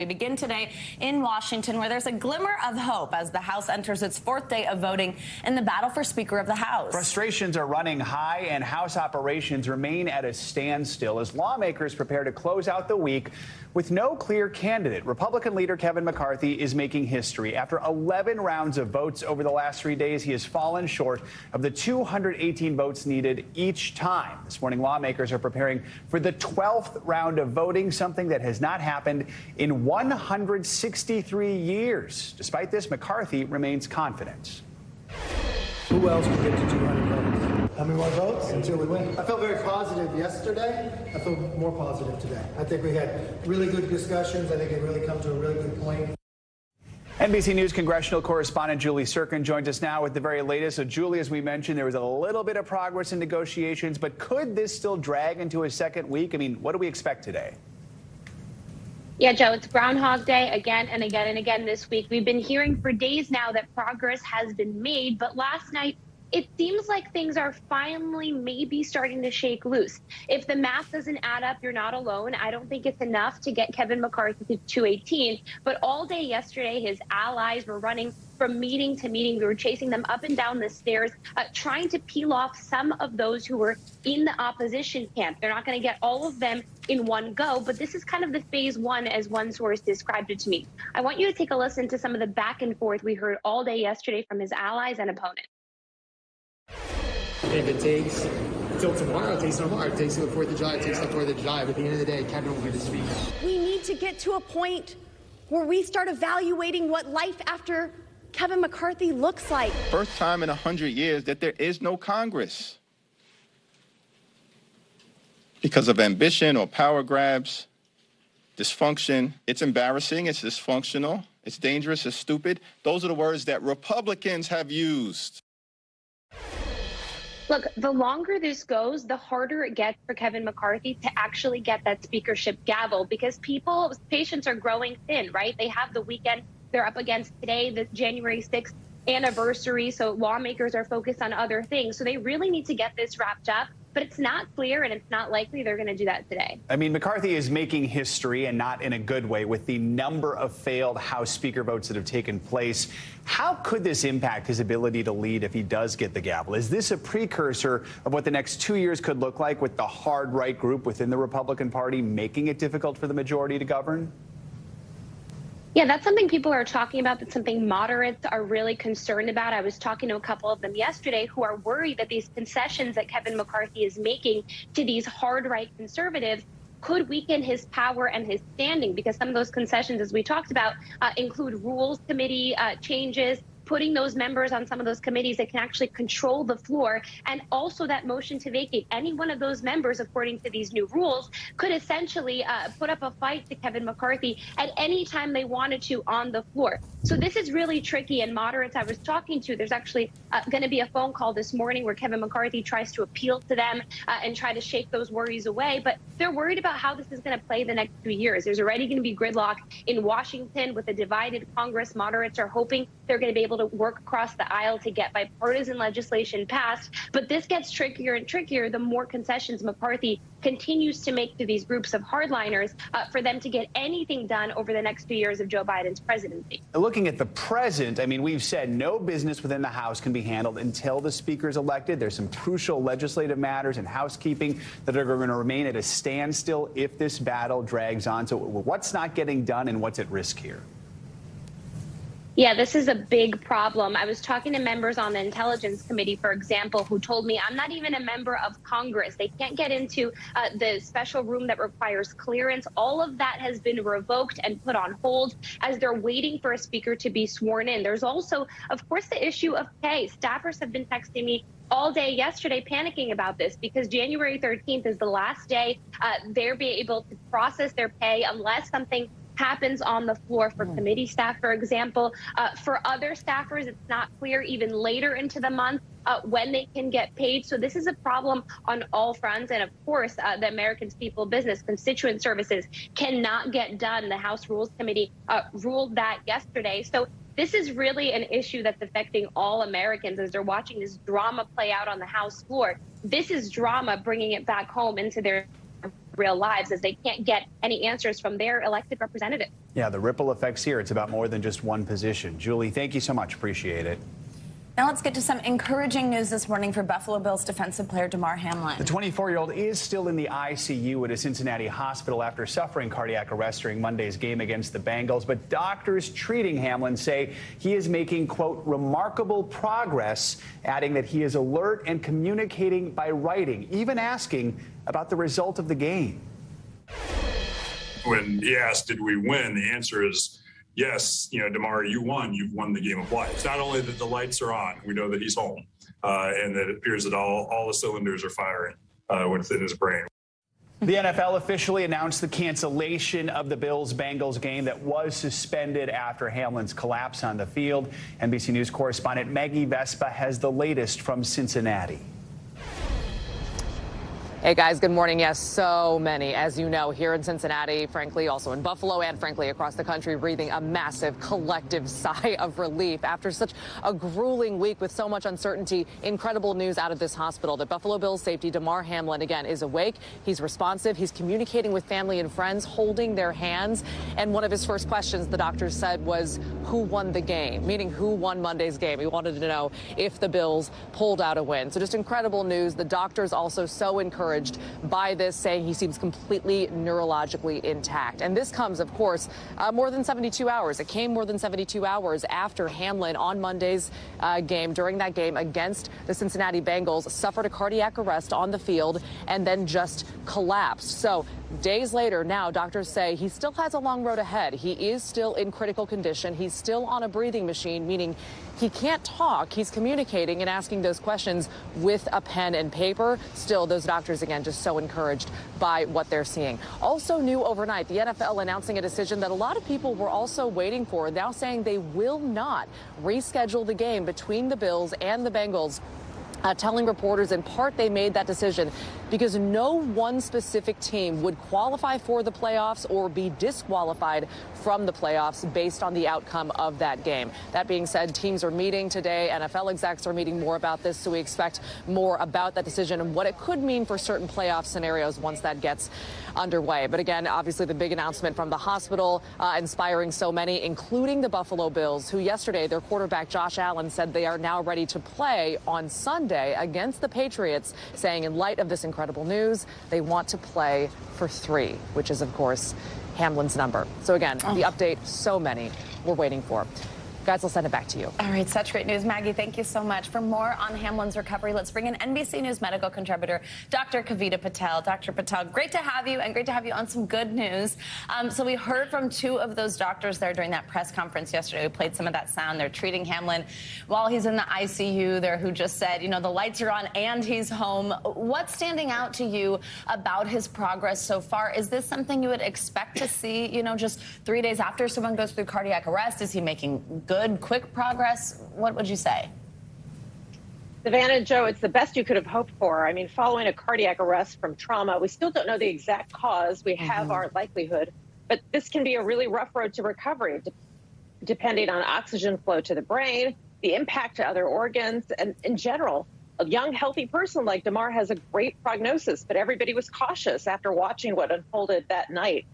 We begin today in Washington, where there's a glimmer of hope as the House enters its fourth day of voting in the battle for Speaker of the House. Frustrations are running high and House operations remain at a standstill as lawmakers prepare to close out the week with no clear candidate. Republican leader Kevin McCarthy is making history. After 11 rounds of votes over the last 3 days, he has fallen short of the 218 votes needed each time. This morning, lawmakers are preparing for the 12th round of voting, something that has not happened in 163 years. Despite this, McCarthy remains confident. Who else will get to 200 votes? How many more votes? Until we win. I felt very positive yesterday. I feel more positive today. I think we had really good discussions. I think it really come to a really good point. NBC News congressional correspondent Julie Sirkin joins us now with the very latest. So, Julie, as we mentioned, there was a little bit of progress in negotiations, but could this still drag into a second week? I mean, what do we expect today? Yeah, Joe, it's Groundhog Day again and again and again this week. We've been hearing for days now that progress has been made, but last night it seems like things are finally maybe starting to shake loose. If the math doesn't add up, you're not alone. I don't think it's enough to get Kevin McCarthy to 218, but all day yesterday, his allies were running from meeting to meeting. We were chasing them up and down the stairs, trying to peel off some of those who were in the opposition camp. They're not going to get all of them in one go, but this is kind of the phase one, as one source described it to me. I want you to take a listen to some of the back and forth we heard all day yesterday from his allies and opponents. If it takes until tomorrow, it takes tomorrow. It takes till the 4th of July, it takes till the 4th of July. But at the end of the day, Kevin will get his speech. We need to get to a point where we start evaluating what life after Kevin McCarthy looks like. First time in 100 years that there is no Congress. Because of ambition or power grabs, dysfunction. It's embarrassing, it's dysfunctional, it's dangerous, it's stupid. Those are the words that Republicans have used. Look, the longer this goes, the harder it gets for Kevin McCarthy to actually get that speakership gavel, because people's patience are growing thin, right? They have the weekend they're up against today, the January 6th anniversary, so lawmakers are focused on other things. So they really need to get this wrapped up, but it's not clear and it's not likely they're going to do that today. I mean, McCarthy is making history, and not in a good way, with the number of failed House Speaker votes that have taken place. How could this impact his ability to lead if he does get the gavel? Is this a precursor of what the next 2 years could look like, with the hard right group within the Republican Party making it difficult for the majority to govern? Yeah, that's something people are talking about. That's something moderates are really concerned about. I was talking to a couple of them yesterday who are worried that these concessions that Kevin McCarthy is making to these hard right conservatives could weaken his power and his standing, because some of those concessions, as we talked about, include rules committee changes, putting those members on some of those committees that can actually control the floor, and also that motion to vacate. Any one of those members, according to these new rules, could essentially put up a fight to Kevin McCarthy at any time they wanted to on the floor. So this is really tricky, and moderates I was talking to, there's actually going to be a phone call this morning where Kevin McCarthy tries to appeal to them and try to shake those worries away, but they're worried about how this is going to play the next 2 years. There's already going to be gridlock in Washington with a divided Congress. Moderates are hoping they're going to be able to work across the aisle to get bipartisan legislation passed. But this gets trickier and trickier the more concessions McCarthy continues to make to these groups of hardliners for them to get anything done over the next 2 years of Joe Biden's presidency. Looking at the present, I mean, we've said no business within the House can be handled until the Speaker is elected. There's some crucial legislative matters and housekeeping that are going to remain at a standstill if this battle drags on. So what's not getting done and what's at risk here? Yeah, this is a big problem. I was talking to members on the Intelligence Committee, for example, who told me I'm not even a member of Congress. They can't get into the special room that requires clearance. All of that has been revoked and put on hold as they're waiting for a speaker to be sworn in. There's also, of course, the issue of pay. Staffers have been texting me all day yesterday panicking about this because January 13th is the last day they'll be able to process their pay unless something happens on the floor for committee staff, for example. For other staffers, it's not clear even later into the month when they can get paid. So this is a problem on all fronts. And of course, the Americans People Business Constituent Services cannot get done. The House Rules Committee ruled that yesterday. So this is really an issue that's affecting all Americans as they're watching this drama play out on the House floor. This is drama bringing it back home into their real lives as they can't get any answers from their elected representatives. Yeah, the ripple effects here, it's about more than just one position. Julie, thank you so much. Appreciate it. Now let's get to some encouraging news this morning for Buffalo Bills defensive player Damar Hamlin. The 24-year-old is still in the ICU at a Cincinnati hospital after suffering cardiac arrest during Monday's game against the Bengals. But doctors treating Hamlin say he is making, quote, remarkable progress, adding that he is alert and communicating by writing, even asking about the result of the game. When he asked, did we win? The answer is yes. Demar, you won. You've won the game of life. It's not only that the lights are on, we know that he's home, and that it appears that all the cylinders are firing within his brain. The NFL officially announced the cancellation of the Bills-Bengals game that was suspended after Hamlin's collapse on the field. NBC News correspondent Maggie Vespa has the latest from Cincinnati. Hey guys, good morning. Yes, so many, as you know, here in Cincinnati, frankly, also in Buffalo and frankly across the country, breathing a massive collective sigh of relief after such a grueling week with so much uncertainty. Incredible news out of this hospital that Buffalo Bills safety Damar Hamlin again is awake. He's responsive. He's communicating with family and friends, holding their hands. And one of his first questions, the doctors said, was who won the game, meaning who won Monday's game. He wanted to know if the Bills pulled out a win. So just incredible news. The doctors also so encouraged by this, saying he seems completely neurologically intact. And this comes, of course, more than 72 hours. It came more than 72 hours after Hamlin on Monday's game, during that game against the Cincinnati Bengals, suffered a cardiac arrest on the field and then just collapsed. So days later, now doctors say he still has a long road ahead. He is still in critical condition. He's still on a breathing machine, meaning he can't talk. He's communicating and asking those questions with a pen and paper. Still, those doctors, again, just so encouraged by what they're seeing. Also new overnight, the NFL announcing a decision that a lot of people were also waiting for, now saying they will not reschedule the game between the Bills and the Bengals. Telling reporters in part they made that decision because no one specific team would qualify for the playoffs or be disqualified from the playoffs based on the outcome of that game. That being said, teams are meeting today. NFL execs are meeting more about this, so we expect more about that decision and what it could mean for certain playoff scenarios once that gets underway. But again, obviously the big announcement from the hospital inspiring so many, including the Buffalo Bills, who yesterday their quarterback Josh Allen said they are now ready to play on Sunday against the Patriots, saying in light of this incredible news, they want to play for 3, which is, of course, Hamlin's number. So again, the update so many were waiting for. Guys, I'll send it back to you. All right, such great news. Maggie, thank you so much. For more on Hamlin's recovery, let's bring in NBC News medical contributor, Dr. Kavita Patel. Dr. Patel, great to have you, and great to have you on some good news. So we heard from 2 of those doctors there during that press conference yesterday. We played some of that sound. They're treating Hamlin while he's in the ICU there, who just said, you know, the lights are on and he's home. What's standing out to you about his progress so far? Is this something you would expect to see, you know, just 3 days after someone goes through cardiac arrest? Is he making good, quick progress? What would you say? Savannah, Joe, it's the best you could have hoped for. I mean, following a cardiac arrest from trauma, we still don't know the exact cause. We have our likelihood, but this can be a really rough road to recovery, depending on oxygen flow to the brain, the impact to other organs, and in general, a young, healthy person like Demar has a great prognosis, but everybody was cautious after watching what unfolded that night.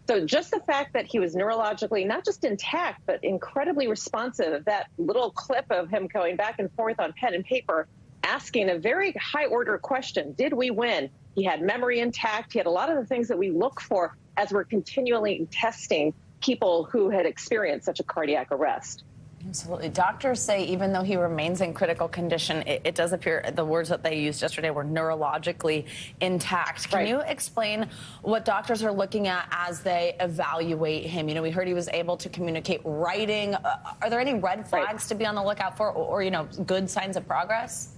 So just the fact that he was neurologically not just intact, but incredibly responsive, that little clip of him going back and forth on pen and paper, asking a very high order question, did we win? He had memory intact. He had a lot of the things that we look for as we're continually testing people who had experienced such a cardiac arrest. Absolutely. Doctors say even though he remains in critical condition, it does appear the words that they used yesterday were neurologically intact. Can you explain what doctors are looking at as they evaluate him? You know, we heard he was able to communicate writing. Are there any red flags to be on the lookout for, or, you know, good signs of progress?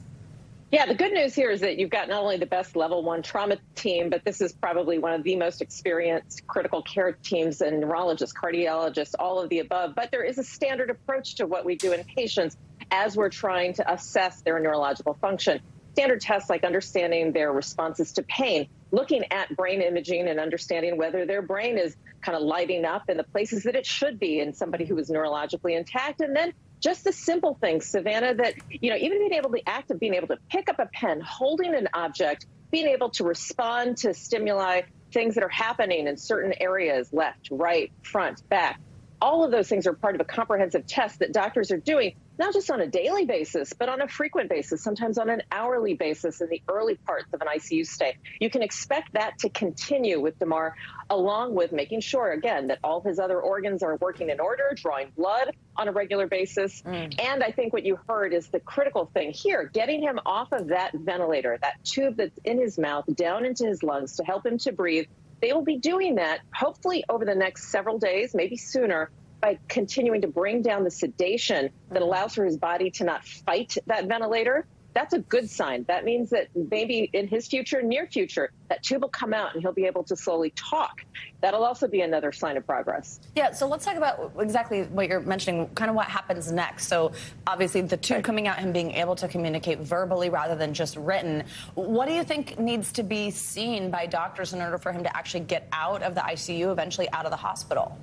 Yeah, the good news here is that you've got not only the best level 1 trauma team, but this is probably one of the most experienced critical care teams and neurologists, cardiologists, all of the above. But there is a standard approach to what we do in patients as we're trying to assess their neurological function. Standard tests like understanding their responses to pain, looking at brain imaging and understanding whether their brain is kind of lighting up in the places that it should be in somebody who is neurologically intact. And then just the simple things, Savannah, that, you know, even being able to the act of being able to pick up a pen, holding an object, being able to respond to stimuli things that are happening in certain areas, left, right, front, back. All of those things are part of a comprehensive test that doctors are doing, not just on a daily basis, but on a frequent basis, sometimes on an hourly basis in the early parts of an ICU stay. You can expect that to continue with Demar, along with making sure, again, that all his other organs are working in order, drawing blood on a regular basis. And I think what you heard is the critical thing here, getting him off of that ventilator, that tube that's in his mouth, down into his lungs to help him to breathe. They will be doing that, hopefully over the next several days, maybe sooner, by continuing to bring down the sedation that allows for his body to not fight that ventilator. That's a good sign. That means that maybe in his future, near future, that tube will come out and he'll be able to slowly talk. That'll also be another sign of progress. Yeah, so let's talk about exactly what you're mentioning, kind of what happens next. So obviously the tube coming out, him being able to communicate verbally rather than just written. What do you think needs to be seen by doctors in order for him to actually get out of the ICU, eventually out of the hospital?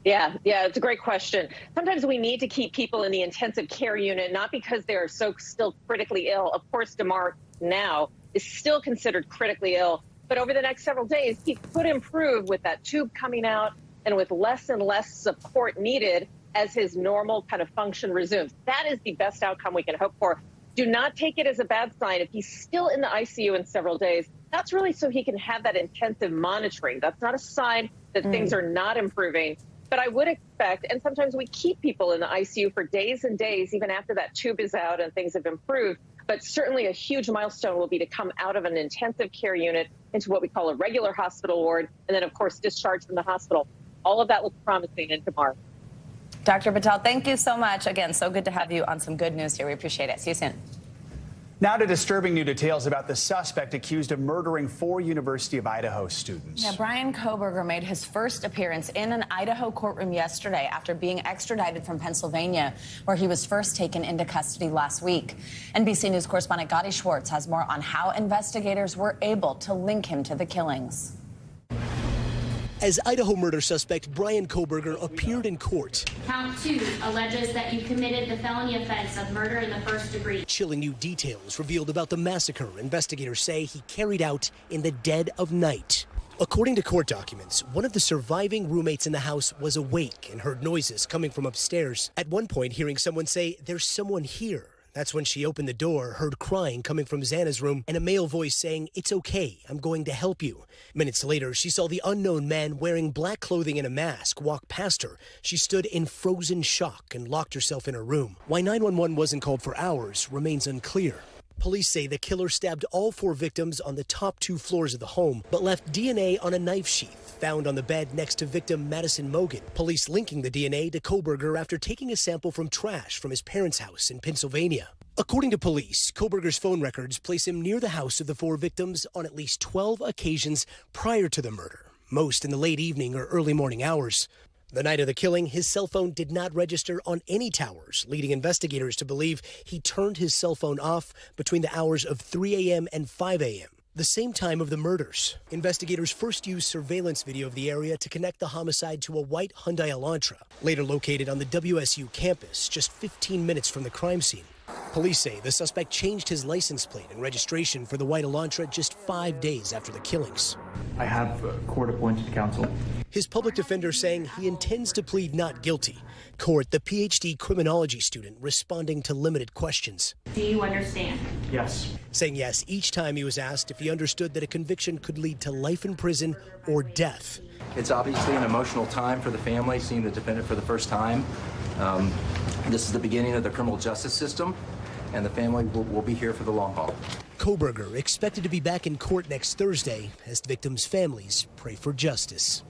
Yeah, it's a great question. Sometimes we need to keep people in the intensive care unit, not because they are still critically ill. Of course, Demar now is still considered critically ill, but over the next several days, he could improve with that tube coming out and with less and less support needed as his normal kind of function resumes. That is the best outcome we can hope for. Do not take it as a bad sign. If he's still in the ICU in several days, that's really so he can have that intensive monitoring. That's not a sign that things are not improving. But I would expect, and sometimes we keep people in the ICU for days and days, even after that tube is out and things have improved. But certainly a huge milestone will be to come out of an intensive care unit into what we call a regular hospital ward, and then, of course, discharged from the hospital. All of that looks promising in Demar. Dr. Patel, thank you so much. Again, so good to have you on some good news here. We appreciate it. See you soon. Now to disturbing new details about the suspect accused of murdering 4 University of Idaho students. Yeah, Bryan Kohberger made his first appearance in an Idaho courtroom yesterday after being extradited from Pennsylvania, where he was first taken into custody last week. NBC News correspondent Gadi Schwartz has more on how investigators were able to link him to the killings. As Idaho murder suspect Bryan Kohberger appeared in court. Count 2 alleges that you committed the felony offense of murder in the first degree. Chilling new details revealed about the massacre investigators say he carried out in the dead of night. According to court documents, one of the surviving roommates in the house was awake and heard noises coming from upstairs. At one point, hearing someone say, "There's someone here." That's when she opened the door, heard crying coming from Xana's room, and a male voice saying, "It's okay, I'm going to help you." Minutes later, she saw the unknown man wearing black clothing and a mask walk past her. She stood in frozen shock and locked herself in her room. Why 911 wasn't called for hours remains unclear. Police say the killer stabbed all 4 victims on the top 2 floors of the home, but left DNA on a knife sheath found on the bed next to victim Madison Mogan. Police linking the DNA to Kohberger after taking a sample from trash from his parents' house in Pennsylvania. According to police, Kohberger's phone records place him near the house of the 4 victims on at least 12 occasions prior to the murder, most in the late evening or early morning hours. The night of the killing, his cell phone did not register on any towers, leading investigators to believe he turned his cell phone off between the hours of 3 a.m. and 5 a.m., the same time of the murders. Investigators first used surveillance video of the area to connect the homicide to a white Hyundai Elantra, later located on the WSU campus, just 15 minutes from the crime scene. Police say the suspect changed his license plate and registration for the white Elantra just 5 days after the killings. I have court-appointed counsel. His public defender saying he intends to plead not guilty. Court, the PhD criminology student responding to limited questions. Do you understand? Yes. Saying yes each time he was asked if he understood that a conviction could lead to life in prison or death. It's obviously an emotional time for the family, seeing the defendant for the first time. This is the beginning of the criminal justice system, and the family will be here for the long haul. Kohberger expected to be back in court next Thursday as victims' families pray for justice.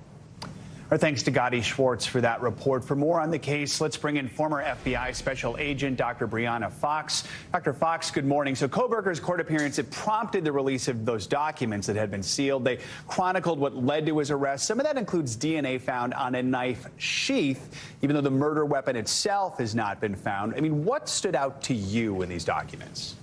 Our thanks to Gadi Schwartz for that report. For more on the case, let's bring in former FBI Special Agent Dr. Brianna Fox. Dr. Fox, good morning. So Kohberger's court appearance, it prompted the release of those documents that had been sealed. They chronicled what led to his arrest. Some of that includes DNA found on a knife sheath, even though the murder weapon itself has not been found. I mean, what stood out to you in these documents?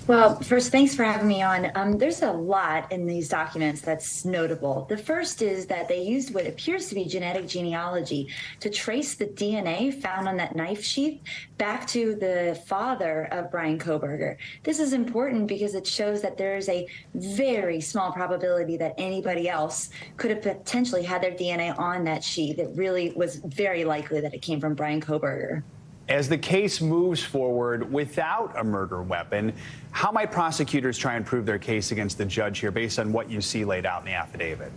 Well, first, thanks for having me on. There's a lot in these documents that's notable. The first is that they used what appears to be genetic genealogy to trace the DNA found on that knife sheath back to the father of Bryan Kohberger. This is important because it shows that there is a very small probability that anybody else could have potentially had their DNA on that sheath. It really was very likely that it came from Bryan Kohberger. As the case moves forward without a murder weapon, how might prosecutors try and prove their case against the judge here based on what you see laid out in the affidavit?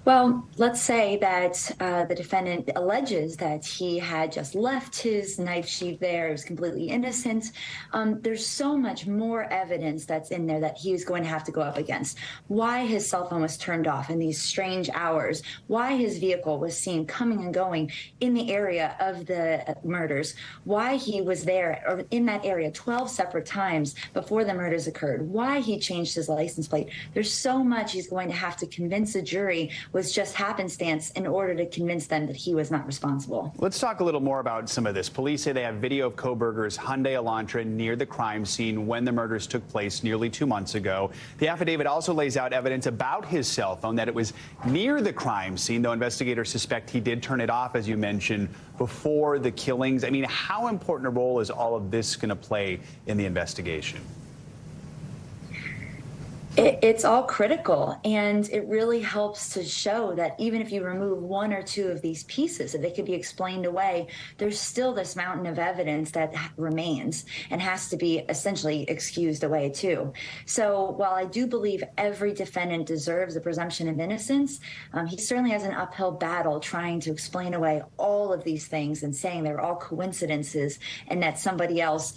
Well, let's say that the defendant alleges that he had just left his knife sheath there. It was completely innocent. There's so much more evidence that's in there that he was going to have to go up against. Why his cell phone was turned off in these strange hours. Why his vehicle was seen coming and going in the area of the murders. Why he was there or in that area 12 separate times before the murders occurred. Why he changed his license plate. There's so much he's going to have to convince a jury was just happenstance in order to convince them that he was not responsible. Let's talk a little more about some of this. Police say they have video of Kohberger's Hyundai Elantra near the crime scene when the murders took place nearly 2 months ago. The affidavit also lays out evidence about his cell phone, that it was near the crime scene, though investigators suspect he did turn it off, as you mentioned, before the killings. I mean, how important a role is all of this going to play in the investigation? It's all critical, and it really helps to show that even if you remove one or two of these pieces, that they could be explained away, there's still this mountain of evidence that remains and has to be essentially excused away too. So while I do believe every defendant deserves a presumption of innocence, he certainly has an uphill battle trying to explain away all of these things and saying they're all coincidences and that somebody else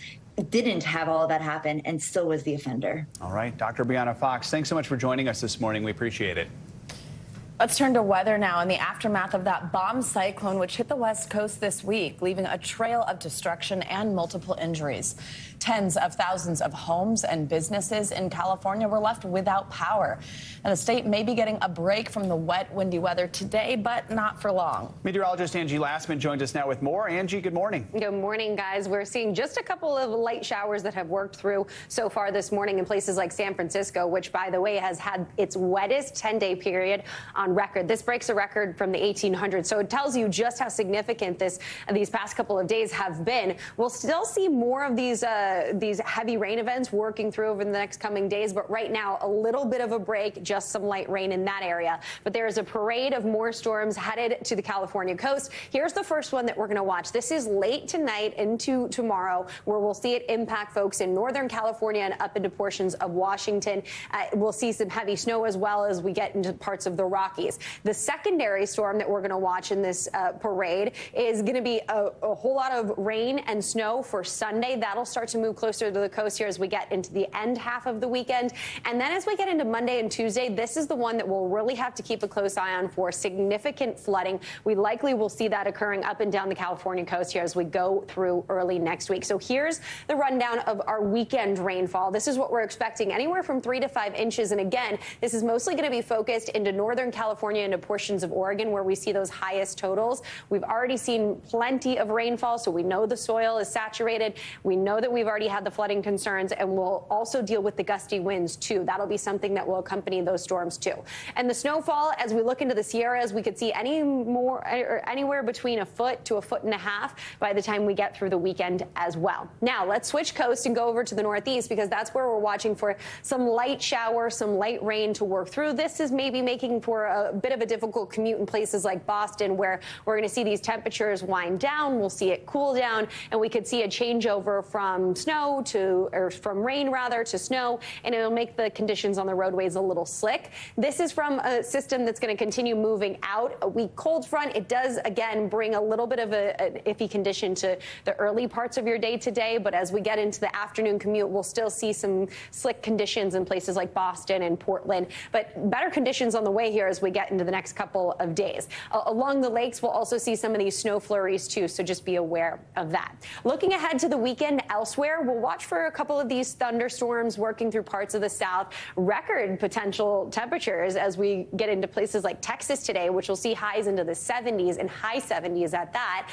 didn't have all of that happen and still was the offender. All right, Dr. Brianna Fox, thanks so much for joining us this morning. We appreciate it. Let's turn to weather now. In the aftermath of that bomb cyclone which hit the West Coast this week, leaving a trail of destruction and multiple injuries. Tens of thousands of homes and businesses in California were left without power. And the state may be getting a break from the wet, windy weather today, but not for long. Meteorologist Angie Lassman joins us now with more. Angie, good morning. Good morning, guys. We're seeing just a couple of light showers that have worked through so far this morning in places like San Francisco, which, by the way, has had its wettest 10-day period on record. This breaks a record from the 1800s. So it tells you just how significant these past couple of days have been. We'll still see more of these heavy rain events working through over the next coming days. But right now, a little bit of a break, just some light rain in that area. But there is a parade of more storms headed to the California coast. Here's the first one that we're going to watch. This is late tonight into tomorrow, where we'll see it impact folks in Northern California and up into portions of Washington. We'll see some heavy snow as well as we get into parts of the Rockies. The secondary storm that we're going to watch in this parade is going to be a whole lot of rain and snow for Sunday. That'll start to move closer to the coast here as we get into the end half of the weekend. And then as we get into Monday and Tuesday, this is the one that we'll really have to keep a close eye on for significant flooding. We likely will see that occurring up and down the California coast here as we go through early next week. So here's the rundown of our weekend rainfall. This is what we're expecting, anywhere from 3 to 5 inches. And again, this is mostly going to be focused into Northern California, into portions of Oregon, where we see those highest totals. We've already seen plenty of rainfall, so we know the soil is saturated. We know that we've already had the flooding concerns, and we'll also deal with the gusty winds too. That'll be something that will accompany those storms too. And the snowfall, as we look into the Sierras, we could see anywhere between a foot to a foot and a half by the time we get through the weekend as well. Now let's switch coast and go over to the Northeast, because that's where we're watching for some light shower, some light rain to work through. This is maybe making for a bit of a difficult commute in places like Boston, where we're going to see these temperatures wind down. We'll see it cool down, and we could see a changeover from from rain rather to snow, and it'll make the conditions on the roadways a little slick. This is from a system that's going to continue moving out. A weak cold front. It does again bring a little bit of an iffy condition to the early parts of your day today, but as we get into the afternoon commute, we'll still see some slick conditions in places like Boston and Portland, but better conditions on the way here as as we get into the next couple of days. Along the lakes, we'll also see some of these snow flurries too, so just be aware of that. Looking ahead to the weekend elsewhere, we'll watch for a couple of these thunderstorms working through parts of the south. Record potential temperatures as we get into places like Texas today, which will see highs into the 70s and high 70s at that.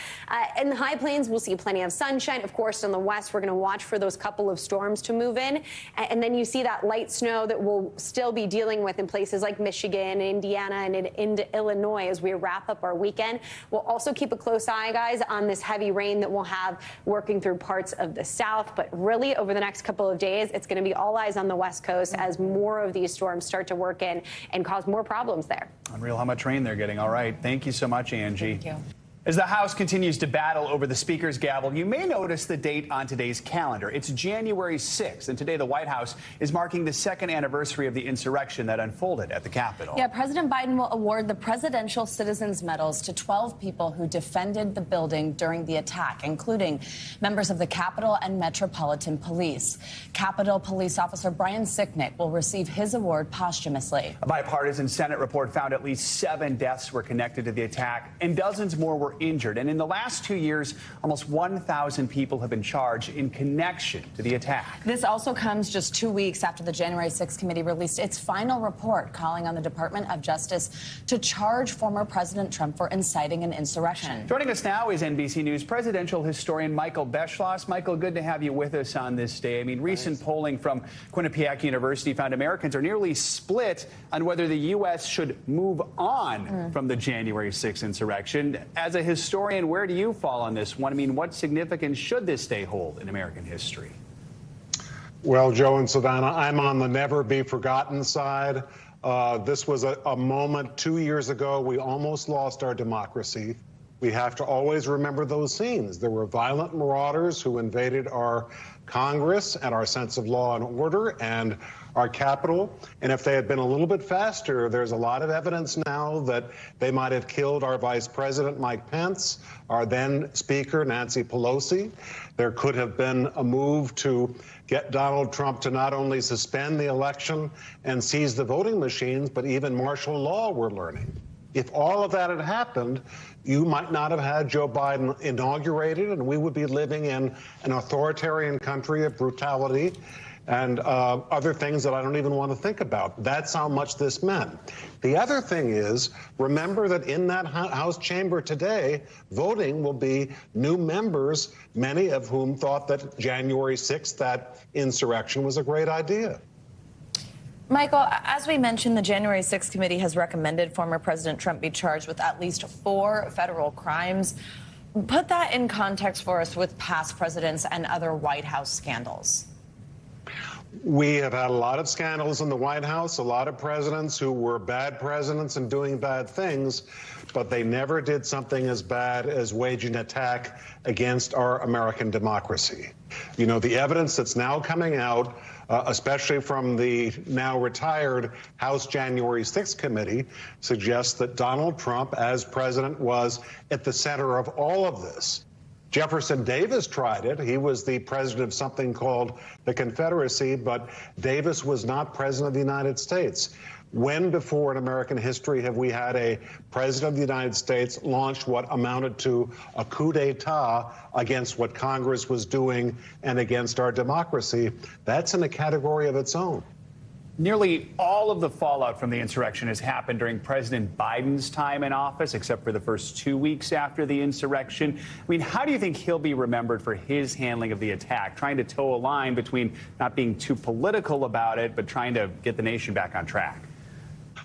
In the high plains, we'll see plenty of sunshine. Of course, in the west, we're going to watch for those couple of storms to move in. And then you see that light snow that we'll still be dealing with in places like Michigan, Indiana, and into Illinois as we wrap up our weekend. We'll also keep a close eye, guys, on this heavy rain that we'll have working through parts of the south. But really, over the next couple of days, it's going to be all eyes on the west coast as more of these storms start to work in and cause more problems there. Unreal how much rain they're getting. All right. Thank you so much, Angie. Thank you. As the House continues to battle over the Speaker's gavel, you may notice the date on today's calendar. It's January 6th, and today the White House is marking the second anniversary of the insurrection that unfolded at the Capitol. Yeah, President Biden will award the Presidential Citizens Medals to 12 people who defended the building during the attack, including members of the Capitol and Metropolitan Police. Capitol Police Officer Brian Sicknick will receive his award posthumously. A bipartisan Senate report found at least 7 deaths were connected to the attack, and dozens more were injured. And in the last 2 years, almost 1,000 people have been charged in connection to the attack. This also comes just 2 weeks after the January 6th committee released its final report calling on the Department of Justice to charge former President Trump for inciting an insurrection. Joining us now is NBC News presidential historian Michael Beschloss. Michael, good to have you with us on this day. I mean, recent polling from Quinnipiac University found Americans are nearly split on whether the U.S. should move on from the January 6th insurrection. As a historian, where do you fall on this one? I mean, what significance should this day hold in American history? Well, Joe and Savannah, I'm on the never be forgotten side. This was a moment 2 years ago. We almost lost our democracy. We have to always remember those scenes. There were violent marauders who invaded our Congress and our sense of law and order and our Capitol. And if they had been a little bit faster, there's a lot of evidence now that they might have killed our Vice President, Mike Pence, our then Speaker, Nancy Pelosi. There could have been a move to get Donald Trump to not only suspend the election and seize the voting machines, but even martial law, we're learning. If all of that had happened, you might not have had Joe Biden inaugurated, and we would be living in an authoritarian country of brutality and other things that I don't even want to think about. That's how much this meant. The other thing is, remember that in that House chamber today, voting will be new members, many of whom thought that January 6th, that insurrection, was a great idea. Michael, as we mentioned, the January 6th committee has recommended former President Trump be charged with at least 4 federal crimes. Put that in context for us with past presidents and other White House scandals. We have had a lot of scandals in the White House, a lot of presidents who were bad presidents and doing bad things, but they never did something as bad as waging an attack against our American democracy. You know, the evidence that's now coming out, especially from the now retired House January 6th committee, suggests that Donald Trump, as president, was at the center of all of this. Jefferson Davis tried it. He was the president of something called the Confederacy, but Davis was not president of the United States. When before in American history have we had a president of the United States launch what amounted to a coup d'etat against what Congress was doing and against our democracy? That's in a category of its own. Nearly all of the fallout from the insurrection has happened during President Biden's time in office, except for the first 2 weeks after the insurrection. I mean, how do you think he'll be remembered for his handling of the attack, trying to toe a line between not being too political about it, but trying to get the nation back on track?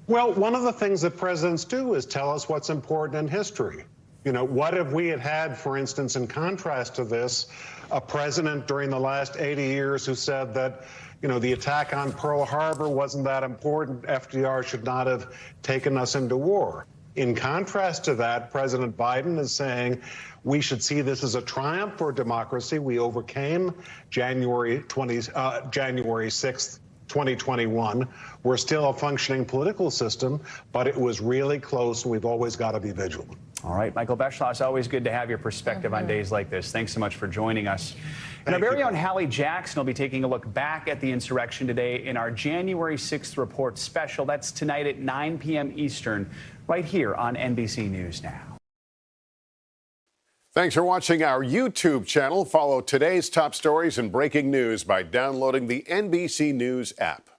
Well, one of the things that presidents do is tell us what's important in history. You know, what if we had, for instance, in contrast to this, a president during the last 80 years who said that, you know, the attack on Pearl Harbor wasn't that important. FDR should not have taken us into war. In contrast to that, President Biden is saying we should see this as a triumph for democracy. We overcame January 6th. 2021. We're still a functioning political system, but it was really close, and we've always got to be vigilant. All right, Michael Beschloss, it's always good to have your perspective on days like this. Thanks so much for joining us. And our very own Hallie Jackson will be taking a look back at the insurrection today in our January 6th report special. That's tonight at 9 p.m. Eastern, right here on NBC News Now. Thanks for watching our YouTube channel. Follow today's top stories and breaking news by downloading the NBC News app.